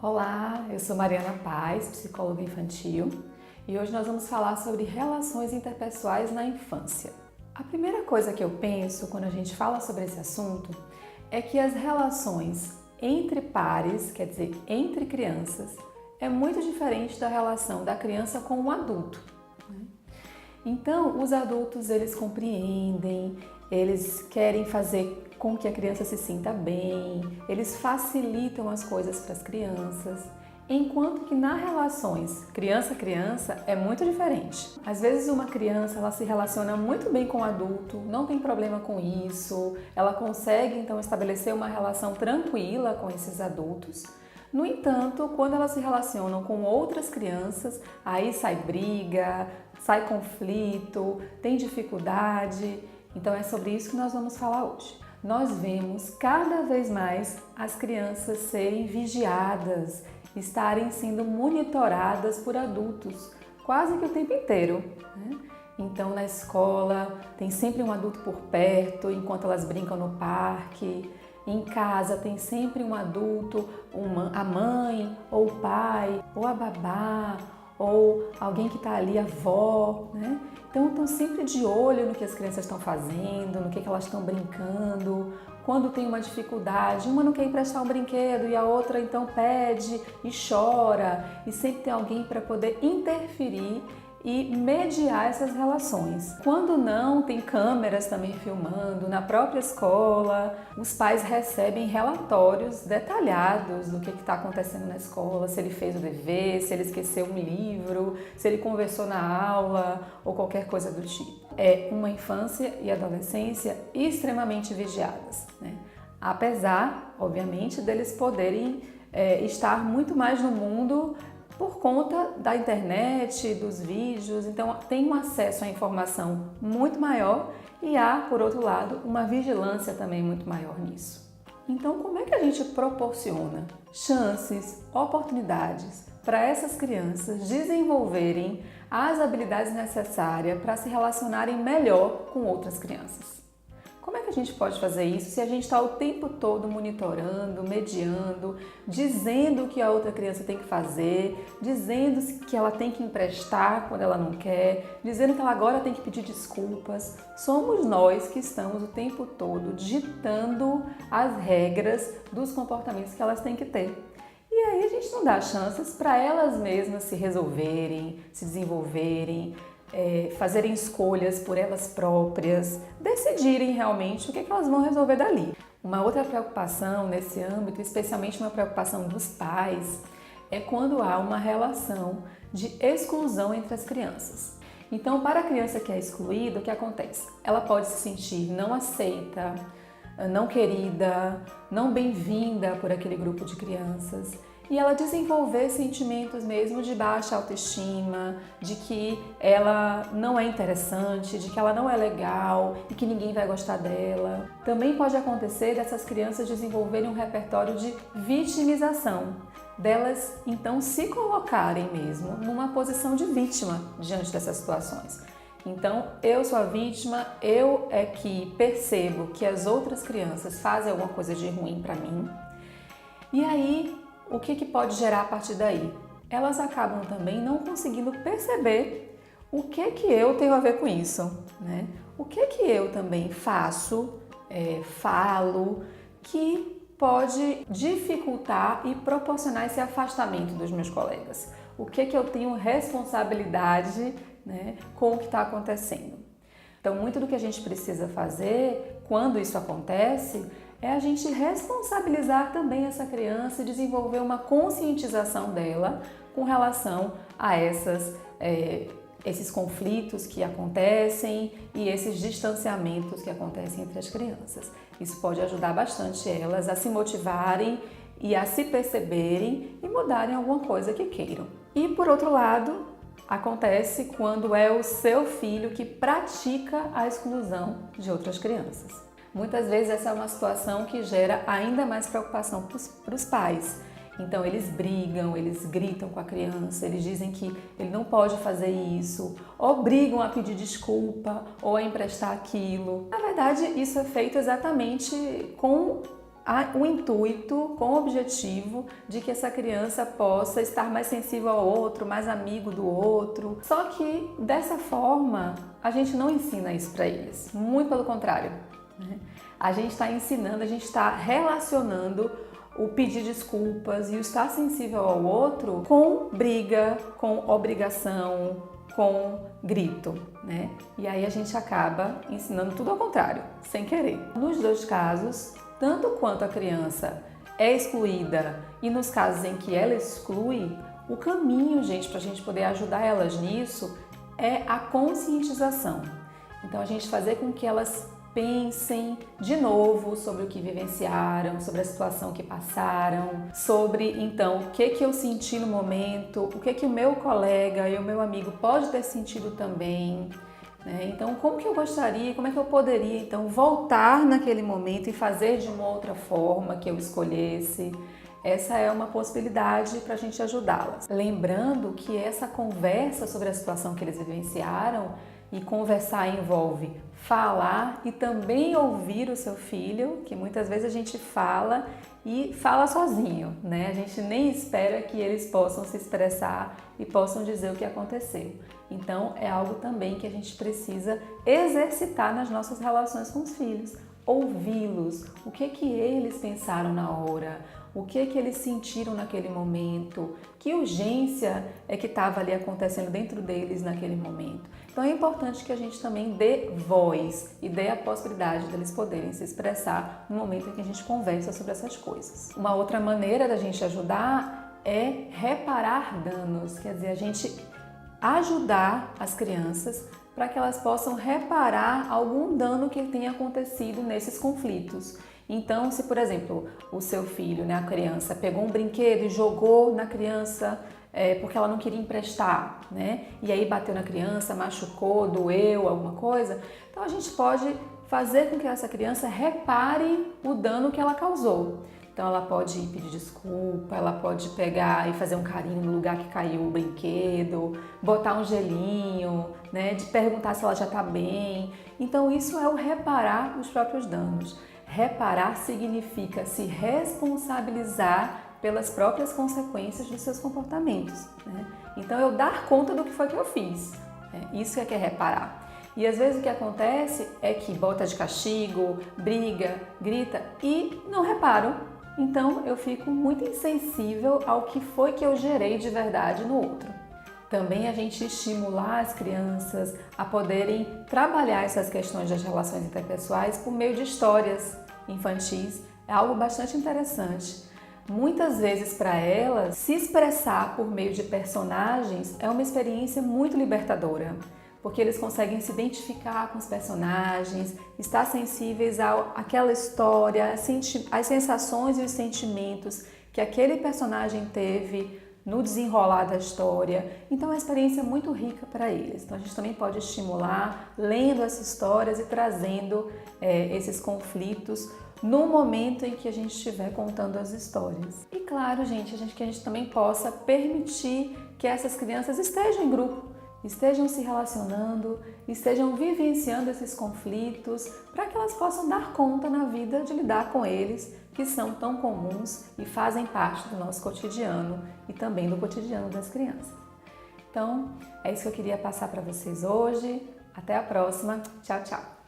Olá, eu sou Mariana Paz, psicóloga infantil, e hoje nós vamos falar sobre relações interpessoais na infância. A primeira coisa que eu penso quando a gente fala sobre esse assunto é que as relações entre pares, quer dizer, entre crianças, é muito diferente da relação da criança com o adulto. Então, os adultos, eles compreendem, eles querem fazer com que a criança se sinta bem, eles facilitam as coisas para as crianças, enquanto que nas relações criança-criança é muito diferente. Às vezes uma criança ela se relaciona muito bem com o adulto, não tem problema com isso, ela consegue então estabelecer uma relação tranquila com esses adultos. No entanto, quando elas se relacionam com outras crianças, aí sai briga, sai conflito, tem dificuldade. Então é sobre isso que nós vamos falar hoje. Nós vemos cada vez mais as crianças serem vigiadas, estarem sendo monitoradas por adultos, quase que o tempo inteiro, né? Então na escola tem sempre um adulto por perto enquanto elas brincam no parque. Em casa tem sempre um adulto, a mãe, ou o pai, ou a babá, ou alguém que está ali, a avó, né? Então estão sempre de olho no que as crianças estão fazendo, no que elas estão brincando. Quando tem uma dificuldade, uma não quer emprestar um brinquedo e a outra então pede e chora. E sempre tem alguém para poder interferir e mediar essas relações. Quando não, tem câmeras também filmando, na própria escola, os pais recebem relatórios detalhados do que está acontecendo na escola, se ele fez o dever, se ele esqueceu um livro, se ele conversou na aula ou qualquer coisa do tipo. É uma infância e adolescência extremamente vigiadas, né? Apesar, obviamente, deles poderem estar muito mais no mundo por conta da internet, dos vídeos, então tem um acesso à informação muito maior e há, por outro lado, uma vigilância também muito maior nisso. Então, como é que a gente proporciona chances, oportunidades para essas crianças desenvolverem as habilidades necessárias para se relacionarem melhor com outras crianças? Como é que a gente pode fazer isso se a gente está o tempo todo monitorando, mediando, dizendo o que a outra criança tem que fazer, dizendo que ela tem que emprestar quando ela não quer, dizendo que ela agora tem que pedir desculpas? Somos nós que estamos o tempo todo ditando as regras dos comportamentos que elas têm que ter. E aí a gente não dá chances para elas mesmas se resolverem, se desenvolverem, fazerem escolhas por elas próprias, decidirem realmente o que elas vão resolver dali. Uma outra preocupação nesse âmbito, especialmente uma preocupação dos pais, é quando há uma relação de exclusão entre as crianças. Então, para a criança que é excluída, o que acontece? Ela pode se sentir não aceita, não querida, não bem-vinda por aquele grupo de crianças. E ela desenvolver sentimentos mesmo de baixa autoestima, de que ela não é interessante, de que ela não é legal e que ninguém vai gostar dela. Também pode acontecer dessas crianças desenvolverem um repertório de vitimização, delas então se colocarem mesmo numa posição de vítima diante dessas situações. Então, eu sou a vítima, eu é que percebo que as outras crianças fazem alguma coisa de ruim para mim. E aí, o que pode gerar a partir daí? Elas acabam também não conseguindo perceber o que eu tenho a ver com isso, né? O que eu também faço, falo, que pode dificultar e proporcionar esse afastamento dos meus colegas. O que eu tenho responsabilidade, né, com o que está acontecendo. Então, muito do que a gente precisa fazer quando isso acontece é a gente responsabilizar também essa criança e desenvolver uma conscientização dela com relação a esses conflitos que acontecem e esses distanciamentos que acontecem entre as crianças. Isso pode ajudar bastante elas a se motivarem e a se perceberem e mudarem alguma coisa que queiram. E por outro lado, acontece quando é o seu filho que pratica a exclusão de outras crianças. Muitas vezes essa é uma situação que gera ainda mais preocupação para os pais. Então eles brigam, eles gritam com a criança, eles dizem que ele não pode fazer isso, obrigam a pedir desculpa ou a emprestar aquilo. Na verdade, isso é feito exatamente com o intuito, com o objetivo de que essa criança possa estar mais sensível ao outro, mais amigo do outro. Só que dessa forma, a gente não ensina isso para eles, muito pelo contrário, né? A gente está ensinando, a gente está relacionando o pedir desculpas e o estar sensível ao outro com briga, com obrigação, com grito, né? E aí a gente acaba ensinando tudo ao contrário, sem querer. Nos dois casos, tanto quanto a criança é excluída e nos casos em que ela exclui, o caminho, gente, para a gente poder ajudar elas nisso é a conscientização. Então a gente fazer com que elas pensem de novo sobre o que vivenciaram, sobre a situação que passaram, sobre então o que eu senti no momento, o que o meu colega e o meu amigo pode ter sentido também, né? Então como que eu gostaria, como é que eu poderia então voltar naquele momento e fazer de uma outra forma que eu escolhesse. Essa é uma possibilidade para a gente ajudá-las. Lembrando que essa conversa sobre a situação que eles vivenciaram, e conversar envolve falar e também ouvir o seu filho, que muitas vezes a gente fala e fala sozinho, né? A gente nem espera que eles possam se expressar e possam dizer o que aconteceu. Então é algo também que a gente precisa exercitar nas nossas relações com os filhos. Ouvi-los, o que eles pensaram na hora, o que eles sentiram naquele momento, que urgência é que estava ali acontecendo dentro deles naquele momento. Então é importante que a gente também dê voz e dê a possibilidade deles poderem se expressar no momento em que a gente conversa sobre essas coisas. Uma outra maneira da gente ajudar é reparar danos, quer dizer, a gente ajudar as crianças para que elas possam reparar algum dano que tenha acontecido nesses conflitos. Então, se por exemplo, o seu filho, né, a criança, pegou um brinquedo e jogou na criança porque ela não queria emprestar, né? E aí bateu na criança, machucou, doeu, alguma coisa, então a gente pode fazer com que essa criança repare o dano que ela causou. Então ela pode pedir desculpa, ela pode pegar e fazer um carinho no lugar que caiu o brinquedo, botar um gelinho, né, de perguntar se ela já está bem. Então isso é o reparar os próprios danos. Reparar significa se responsabilizar pelas próprias consequências dos seus comportamentos, né? Então eu dar conta do que foi que eu fiz, né? Isso é que é reparar. E às vezes o que acontece é que bota de castigo, briga, grita e não reparo. Então eu fico muito insensível ao que foi que eu gerei de verdade no outro. Também a gente estimular as crianças a poderem trabalhar essas questões das relações interpessoais por meio de histórias infantis é algo bastante interessante. Muitas vezes para elas, se expressar por meio de personagens é uma experiência muito libertadora, porque eles conseguem se identificar com os personagens, estar sensíveis àquela história, às sensações e os sentimentos que aquele personagem teve no desenrolar da história. Então é uma experiência muito rica para eles. Então a gente também pode estimular lendo essas histórias e trazendo esses conflitos no momento em que a gente estiver contando as histórias. E claro, gente, que a gente também possa permitir que essas crianças estejam em grupo, estejam se relacionando, estejam vivenciando esses conflitos, para que elas possam dar conta na vida de lidar com eles, que são tão comuns e fazem parte do nosso cotidiano e também do cotidiano das crianças. Então, é isso que eu queria passar para vocês hoje. Até a próxima. Tchau, tchau!